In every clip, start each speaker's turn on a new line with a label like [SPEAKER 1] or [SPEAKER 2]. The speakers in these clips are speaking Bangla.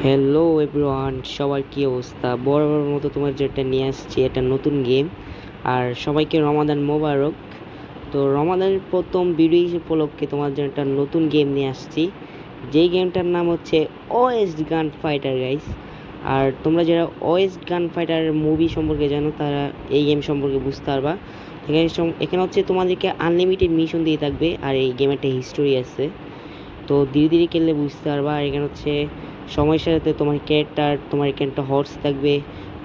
[SPEAKER 1] হ্যালো এভরিওয়ান, সবার কী অবস্থা? বরাবর মতো তোমার যেটা নিয়ে আসছি এটা নতুন গেম। আর সবাইকে রমাদান মোবারক। তো রমাদানের প্রথম ভিডিও উপলক্ষে তোমার জন্য একটা নতুন গেম নিয়ে আসছি, যেই গেমটার নাম হচ্ছে ওয়েস্ট গান ফাইটার গাইস। আর তোমরা যারা ওয়েস্ট গান ফাইটার মুভি সম্পর্কে জানো তারা এই গেম সম্পর্কে বুঝতে পারবা। এখানে হচ্ছে তোমাদেরকে আনলিমিটেড মিশন দিয়ে থাকবে, আর এই গেমের একটা হিস্টোরি আছে। তো ধীরে ধীরে খেললে বুঝতে পারবা। আর এখানে হচ্ছে সময়ের সাথে তোমার ক্যারেক্টার হর্স থাকবে,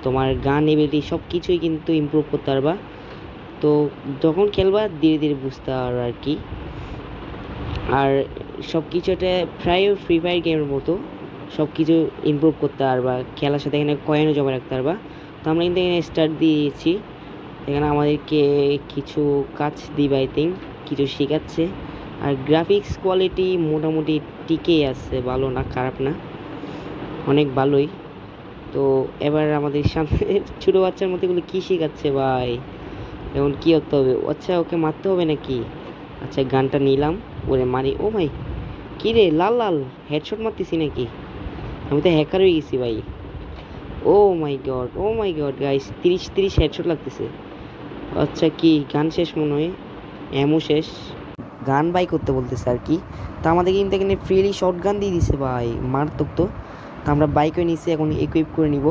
[SPEAKER 1] তোমার গান এবিলিটি সব কিছুই কিন্তু ইমপ্রুভ করতে পারবা। তো যখন খেলবা ধীরে ধীরে বুঝতে পারবা আর কি। আর সব কিছু এটা প্রায় ফ্রি ফায়ার গেমের মতো, সব কিছু ইমপ্রুভ করতে পারবা খেলার সাথে। এখানে কয়েনও জমা রাখতে পারবা। তো আমরা কিন্তু এখানে স্টার্ট দিয়ে দিয়েছি। এখানে আমাদেরকে কিছু কাজ দিবে, আই থিঙ্ক কিছু শেখাচ্ছে। আর গ্রাফিক্স কোয়ালিটি মোটামুটি টিকেই আছে, ভালো না খারাপ না, অনেক ভালোই। তো এবার আমাদের সামনে ছোটো বাচ্চার মতো এগুলো কী শেখাচ্ছে ভাই? এখন কী করতে হবে? আচ্ছা, ওকে মারতে হবে নাকি? আচ্ছা, গানটা নিলাম, ওরে মারি। ও ভাই, কী রে, লাল লাল হেডশট মারতেছি নাকি? আমি তো হ্যাকার হয়ে গেছি ভাই। ও মাই গড গাইস, 30 হেডশট লাগতেছে। আচ্ছা, কি গান শেষ মনে হয়, এমও শেষ। গান বাই করতে বলতেছে আর কি। তো আমাদের কিন্তু এখানে ফ্রিলি শর্ট গান দিয়ে দিছে ভাই, মারতক তো। তো আমরা বাইকও নিচ্ছি, এখন ইকুইপ করে নিব।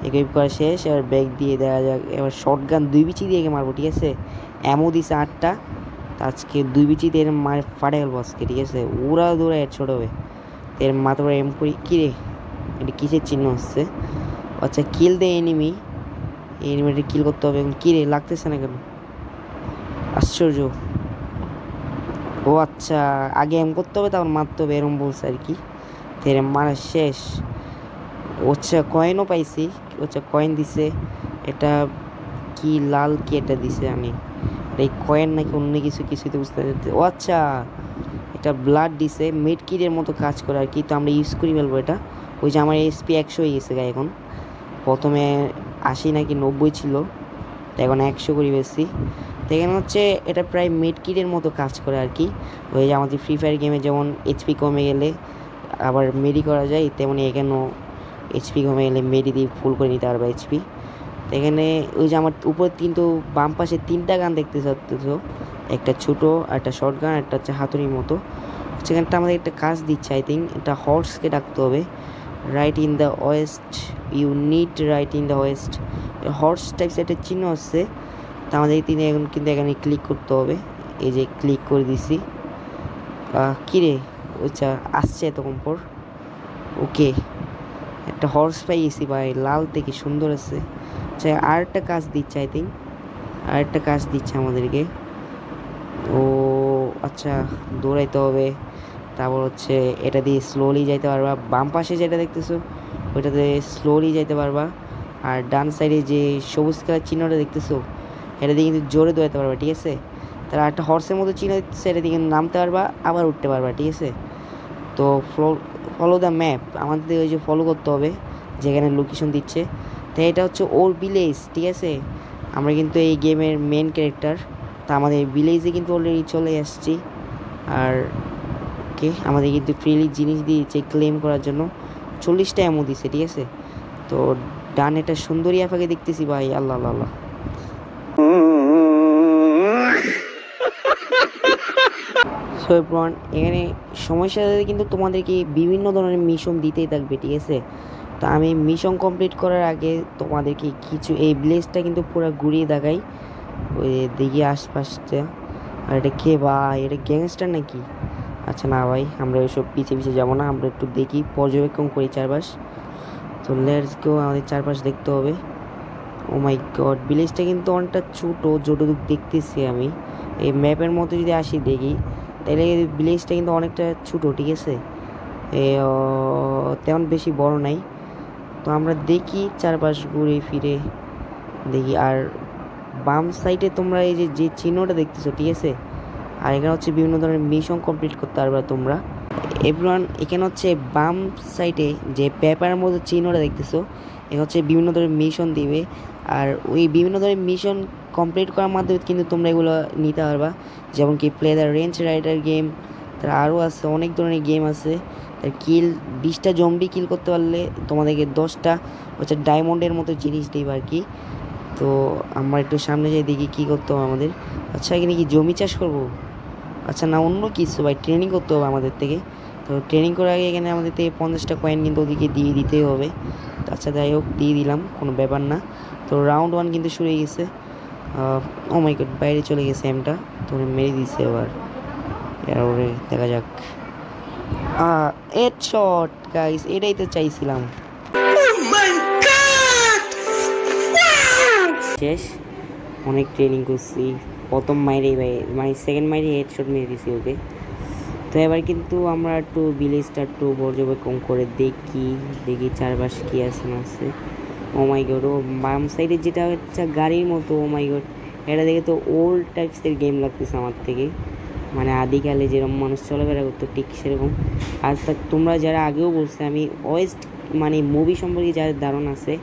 [SPEAKER 1] ইকুইপ করা শেষ, আর ব্যাগ দিয়ে দেওয়া যাক। এবার শর্ট গান 2 বিচি দিয়ে মারবো, ঠিক আছে? এমও দিছে 8টা। আজকে 2 বিচি দিয়ে মার ফাটে গেল আজকে, ঠিক আছে? ওরা দৌড়া হেডশট হবে। এর মাথা এম করি। কিরে, এটা কিসের চিহ্ন হচ্ছে? আচ্ছা, কিল দে এনিমি। এনিমিটা কিল করতে হবে। এখন কিরে লাগতেছে না কেন? আশ্চর্য। ও আচ্ছা, আগে এম করতে হবে তারপর মারতে হবে, এরম বলছে আর কি। তেরে মারা শেষ। আচ্ছা, কয়েনও পাইছি। আচ্ছা, কয়েন দিছে। এটা কি লাল কি এটা দিছে, আমি এই কয়েন নাকি অন্য কিছু, কিছুই তো বুঝতে পারছি। ও আচ্ছা, এটা ব্লাড দিছে, মেড কিটের মতো কাজ করে আর কি। তো আমরা ইউজ করি ফেলবো এটা। ওই যে আমার এসপি 100 হয়ে গেছে গায়ে এখন। প্রথমে 80 নাকি 90 ছিল, তো এখন 100 করে বেশি। তো এখানে হচ্ছে এটা প্রায় মেড কিটের মতো কাজ করে আর কি। ওই যে আমাদের ফ্রি ফায়ার গেমে যেমন এইচপি কমে গেলে আবার মেডি করা যায়, তেমনি এখানেও এইচপি কমে গেলে মেডি দিয়ে ফুল করে নিতে পারবে এইচপি। তো এখানে ওই যে আমার উপরে কিন্তু বাম পাশে 3টা গান দেখতে পাচ্ছ, একটা ছোটো, একটা শর্ট গান, একটা হচ্ছে হাতুড়ির মতো। সেখানটা আমাদের একটা কাজ দিচ্ছে, আই থিঙ্ক এটা হর্সকে ডাকতে হবে। Right in the west, you need right in the west. Horse types একটা চিহ্ন আসছে। তো আমাদের এখন কিন্তু এখানে ক্লিক করতে হবে। এই যে ক্লিক করে দিছি। কিরে, আচ্ছা আসছে এতক্ষণ পর। ওকে, একটা হর্স পাই গেছি ভাই, লাল থেকে সুন্দর আছে। আচ্ছা, আর একটা কাজ দিচ্ছে, আই থিঙ্ক আর একটা কাজ দিচ্ছে আমাদেরকে। ও আচ্ছা, দৌড়াইতে হবে। তারপর হচ্ছে এটা দিয়ে স্লোলি যাইতে পারবা। বাম পাশে যেটা দেখতেছো ওইটাতে স্লোলি যাইতে পারবা। আর ডান সাইডে যে সবুজ কালার চিহ্নটা দেখতেছো এটা দিয়ে কিন্তু জোরে দৌড়াতে পারবা, ঠিক আছে? তার একটা হর্সের মতো চিহ্ন দিচ্ছে, এটা দিয়ে কিন্তু নামতে পারবা, আবার উঠতে পারবা, ঠিক আছে? তো ফলো দ্য ম্যাপ, আমাদের ওই যে ফলো করতে হবে যেখানে লোকেশন দিচ্ছে। তো এটা হচ্ছে ওর ভিলেজ, ঠিক আছে? আমরা কিন্তু এই গেমের মেন ক্যারেক্টার। তা আমাদের ভিলেজে কিন্তু অলরেডি চলে আসছি। আর ওকে, আমাদের কিন্তু ফ্রিলি জিনিস দিয়েছে ক্লেম করার জন্য। 40টা এমও দিচ্ছে, ঠিক আছে? তো ডান একটা সুন্দরী আপাকে দেখতেছি ভাই, আল্লাহ আল্লাহ আল্লাহ। সো এভরিওয়ান, এখানে সমস্যার সাথে কিন্তু তোমাদেরকে বিভিন্ন ধরনের মিশন দিতেই থাকবে, ঠিক আছে? তো আমি মিশন কমপ্লিট করার আগে তোমাদেরকে কিছু এই ভিলেজটা কিন্তু পুরো ঘুরিয়ে দেখাই, ওই দেখি আশপাশটা। আর এটা কে ভাই? এটা গ্যাংস্টার নাকি? আচ্ছা না ভাই, আমরা ওইসব পিছিয়ে পিছিয়ে যাবো না, আমরা একটু দেখি, পর্যবেক্ষণ করি চারপাশ। তো লেটস গো, আমাদের চারপাশ দেখতে হবে। ও মাই গড, ভিলেজটা কিন্তু অনেকটা ছোটো, যতটুকু দেখতেছি আমি। এই ম্যাপের মধ্যে যদি আসি দেখি, তাহলে ভিলেজটা কিন্তু অনেকটা ছোটো, ঠিক আছে? তেমন বেশি বড় নাই। তো আমরা দেখি চারপাশ ঘুরে ফিরে দেখি। আর বাম সাইডে তোমরা এই যে চিহ্নটা দেখতেছো, ঠিক আছে? আর এখানে হচ্ছে বিভিন্ন ধরনের মিশন কমপ্লিট করতে পারবে তোমরা। এভরিওয়ান, এখানে হচ্ছে বাম সাইডে যে পেপারের মধ্যে চিহ্নটা দেখতেছো, এখানে হচ্ছে বিভিন্ন ধরনের মিশন দিবে। আর ওই বিভিন্ন ধরনের মিশন কমপ্লিট করার মাধ্যমে কিন্তু তোমরা এগুলো নিতে পারবা। যেমন কি play the Range Rider game, তার আরও আছে অনেক ধরনের গেম আছে। তার কিল 20টা জম্বি কিল করতে পারলে তোমাদেরকে 10টা হচ্ছে ডায়মন্ডের মতো জিনিস দেবে আর কি। তো আমরা একটু সামনে যাই দেখি কী করতে হবে আমাদের। আচ্ছা এখানে কি জমি চাষ করবো? আচ্ছা না অন্য কিছু ভাই, ট্রেনিং করতে হবে আমাদের থেকে। তো ট্রেনিং করার আগে এখানে আমাদের থেকে 50টা কয়েন কিন্তু ওদিকে দিয়ে দিতেই হবে। আচ্ছা যাই হোক দিয়ে দিলাম, কোনো ব্যাপার না। তো রাউন্ড 1 কিন্তু শুরু হয়ে গেছে। ও মাই গড, বাইরে চলে গেছে এমটা, তো মেরে দিচ্ছে এবার। এরপরে দেখা যাক। হেডশট গাইস, এটাই তো চাইছিলাম। শেষ, অনেক ট্রেনিং করছি। প্রথম মাইরেই ভাই মানে সেকেন্ড মাইরে হেডশট মেরে দিছি ওকে। তো এবার কিন্তু আমরা একটু ভিলেজটা একটু পর্যবেক্ষণ করে দেখি চারপাশ কী আছে না আছে। ও মাই গড, ও বাম সাইডে যেটা হচ্ছে গাড়ির মতো, ও মাই গড এটা দেখে তো ওল্ড টাইপসের গেম লাগতেছে আমার থেকে, মানে আদিকালে যেরকম মানুষ চলাফেরা করতো ঠিক সেরকম। আর তোমরা যারা আগেও বলছে, আমি ওয়েস্ট মানে মুভি সম্পর্কে যাদের ধারণা আছে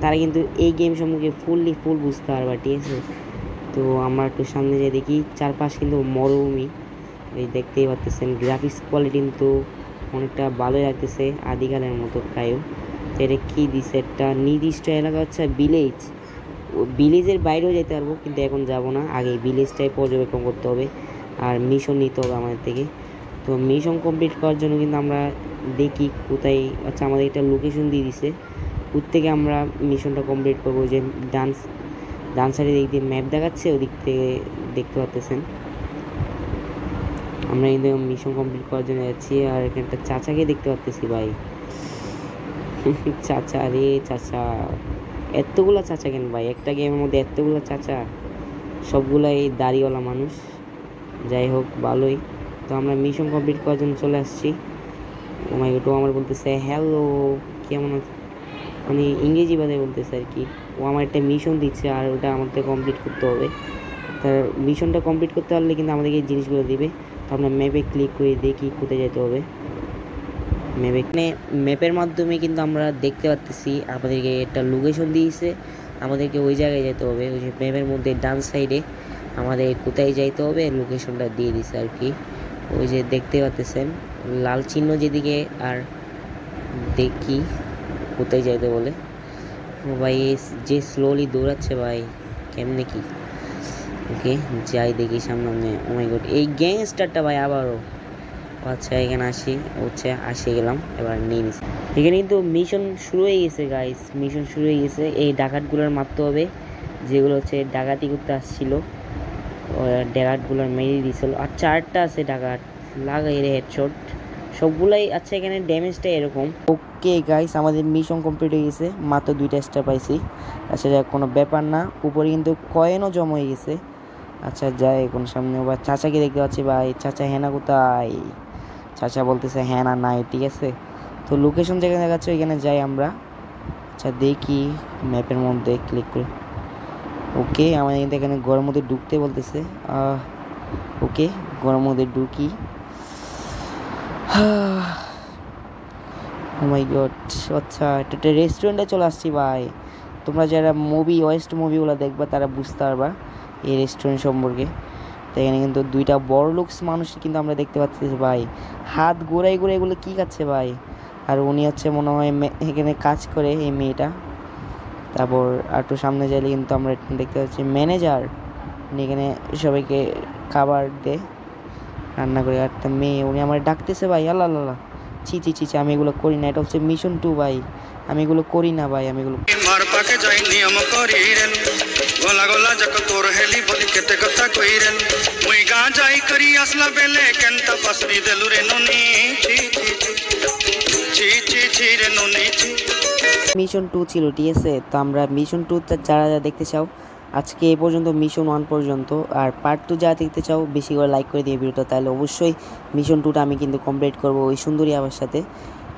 [SPEAKER 1] তারা কিন্তু এই গেম সম্পর্কে ফুল বুঝতে পারবা, ঠিক আছে। তো আমরা একটু সামনে যাই দেখি, চারপাশ কিন্তু মরুভূমি, এই দেখতেই পাচ্ছেন। গ্রাফিক্স কোয়ালিটি কিন্তু অনেকটা ভালোই লাগতেছে, আদিকালের মতো প্রায়। তো এটা কী দিছে, একটা নির্দিষ্ট এলাকা হচ্ছে ভিলেজ, ভিলেজের বাইরেও যেতে পারবো কিন্তু এখন যাব না, আগে ভিলেজটাই পর্যবেক্ষণ করতে হবে আর মিশন নিতে হবে আমাদের থেকে। তো মিশন কমপ্লিট করার জন্য কিন্তু আমরা দেখি কোথায়, আচ্ছা আমাদের একটা লোকেশন দিয়ে দিছে, ওর থেকে আমরা মিশনটা কমপ্লিট করবো। যে ডান সাইডে দিক দিয়ে ম্যাপ দেখাচ্ছে, ওদিক থেকে দেখতে পাচ্ছেন। আমরা কিন্তু মিশন কমপ্লিট করার জন্য যাচ্ছি। আর এখানে একটা চাচাকে দেখতে পাচ্ছি ভাই। চাচা রে চাচা, এতগুলা চাচা কেন ভাই একটা গেমের মধ্যে? এতগুলা চাচা, সবগুলাই দাড়িওয়ালা মানুষ। যাই হোক ভালোই। তো আমরা মিশন কমপ্লিট করার জন্য চলে আসছি। ও মাই গড, ও আমার বলতেছে হ্যালো কেমন আছে, মানে ইংরেজি ভাষায় বলতেছে আর কি। ও আমার একটা মিশন দিচ্ছে আর ওটা আমাকে কমপ্লিট করতে হবে। তার মিশনটা কমপ্লিট করতে পারলে কিন্তু আমাদেরকে এই জিনিসগুলো দিবে। তো আমরা ম্যাপে ক্লিক করে দেখি কোথায় যেতে হবে। ম্যাপের মাধ্যমে কিন্তু আমরা দেখতে পাচ্ছি আমাদেরকে একটা লোকেশন দিয়েছে, আমাদেরকে ওই জায়গায় যেতে হবে। ওই যে ম্যাপের মধ্যে ডান সাইডে আমাদের কোথায় যাইতে হবে লোকেশনটা দিয়ে দিছে আর কি। ওই যে দেখতে পাচ্ছেন লাল চিহ্ন যেদিকে, আর দেখি কোথায় যাইতে বলে। ও ভাই যে স্লোলি দৌড়াচ্ছে ভাই, কেমনে কি? ওকে যাই দেখি সামনে। ও মাই গড, এই গ্যাংস্টারটা ভাই আবারও। আচ্ছা এখানে আসে গেলাম, এবার নিয়ে নিচ্ছি। এখানে কিন্তু মিশন শুরু হয়ে গেছে গাইস, মিশন শুরু হয়ে গেছে। এই ডাকাতগুলোর মারতে হবে, যেগুলো হচ্ছে ডাকাতি করতে আসছিল। ডাকাতগুলোর মেরে দিয়েছিল। আর 4টা আছে ডাকাত, লাগাই রে হেডশট সবগুলাই। আচ্ছা এখানে ড্যামেজটা এরকম। ওকে গাইস, আমাদের মিশন কমপ্লিট হয়ে গেছে, মাত্র 2টা স্টার পাইছি। আচ্ছা যাক কোনো ব্যাপার না, উপরে কিন্তু কয়েনও জমা হয়ে গেছে। আচ্ছা যাই এখন সামনে। আবার চাচাকে দেখতে পাচ্ছি ভাই। চাচা হেনা কোথায়? চাচা বলতেছে হ্যাঁ না নাই, ঠিক আছে। তো লোকেশন যেখানে দেখাচ্ছে ওইখানে যাই আমরা। আচ্ছা দেখি ম্যাপের মধ্যে ক্লিক করে। ওকে আমাদের কিন্তু এখানে ঘরের মধ্যে ঢুকতে বলতেছে। ওকে ঘরের মধ্যে ঢুকি। ও মাই গড, আচ্ছা একটা রেস্টুরেন্টে চলে আসছি ভাই। তোমরা যারা ওয়েস্ট মুভিগুলো দেখবা তারা বুঝতে পারবা এই রেস্টুরেন্ট সম্পর্কে। তো এখানে কিন্তু 2টা বড় লুকস মানুষ কিন্তু আমরা দেখতে পাচ্ছি ভাই, হাত ঘুরাই এগুলো কী খাচ্ছে ভাই। আর উনি হচ্ছে মনে হয় এখানে কাজ করে এই মেয়েটা। তারপর একটু সামনে যাইলে কিন্তু আমরা দেখতে পাচ্ছি ম্যানেজার, উনি এখানে সবাইকে খাবার দেয়, রান্না করে। একটা মেয়ে, উনি আমার ডাকতেছে ভাই। আল্লাহ আল্লাহ, ছি, আমি এগুলো করি না, এটা হচ্ছে মিশন 2 ভাই, আমি এগুলো করি না ভাই, আমি এগুলো গলা গলা যাক তোর হেলি বলি কেতে কথা কইরেন মুই গা যাই করি আসলা বেলে কেনটা পাসরি দেলু রে ননি ছি রে ননি। মিশন 2 ছিল, ঠিক আছে। তো আমরা মিশন 2 যারা দেখতে চাও আজকে এই পর্যন্ত মিশন 1 পর্যন্ত, আর পার্ট 2 যারা দেখতে চাও বেশি করে লাইক করে দিয়ে ভিডিওটা, তাহলে অবশ্যই মিশন 2টা আমি কিন্তু কমপ্লিট করব ওই সুন্দরী আবার সাথে।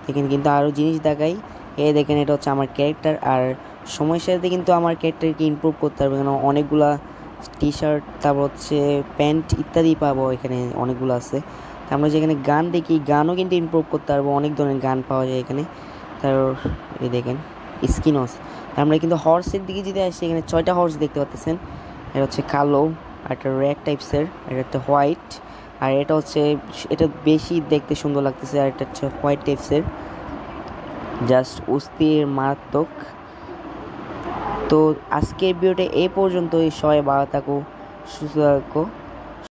[SPEAKER 1] এখানে কিন্তু আরও জিনিস দেখাই, দেখেন এটা হচ্ছে আমার ক্যারেক্টার। আর সময়ের সাথে কিন্তু আমার ক্যারেক্টারকে ইমপ্রুভ করতে পারবে, কারণ অনেকগুলা টি শার্ট তারপর হচ্ছে প্যান্ট ইত্যাদি পাবো, এখানে অনেকগুলো আছে। আমরা যেখানে গান দেখি, গানও কিন্তু ইমপ্রুভ করতে পারবো, অনেক ধরনের গান পাওয়া যায় এখানে। তারপর এই দেখেন স্কিনস। আমরা কিন্তু হর্সের দিকে যদি আসি, এখানে 6টা হর্স দেখতে পাচ্ছেন। এটা হচ্ছে কালো, আর একটা রেড টাইপসের, এটা একটা হোয়াইট, আর এটা হচ্ছে, এটা বেশি দেখতে সুন্দর লাগতেছে। আর এটা হচ্ছে হোয়াইট টেপসের, জাস্ট অস্থির মারাত্মক। তো আজকের ভিডিওটা এই পর্যন্তই। সবাই ভালো থাকো, সুস্থ থাকো।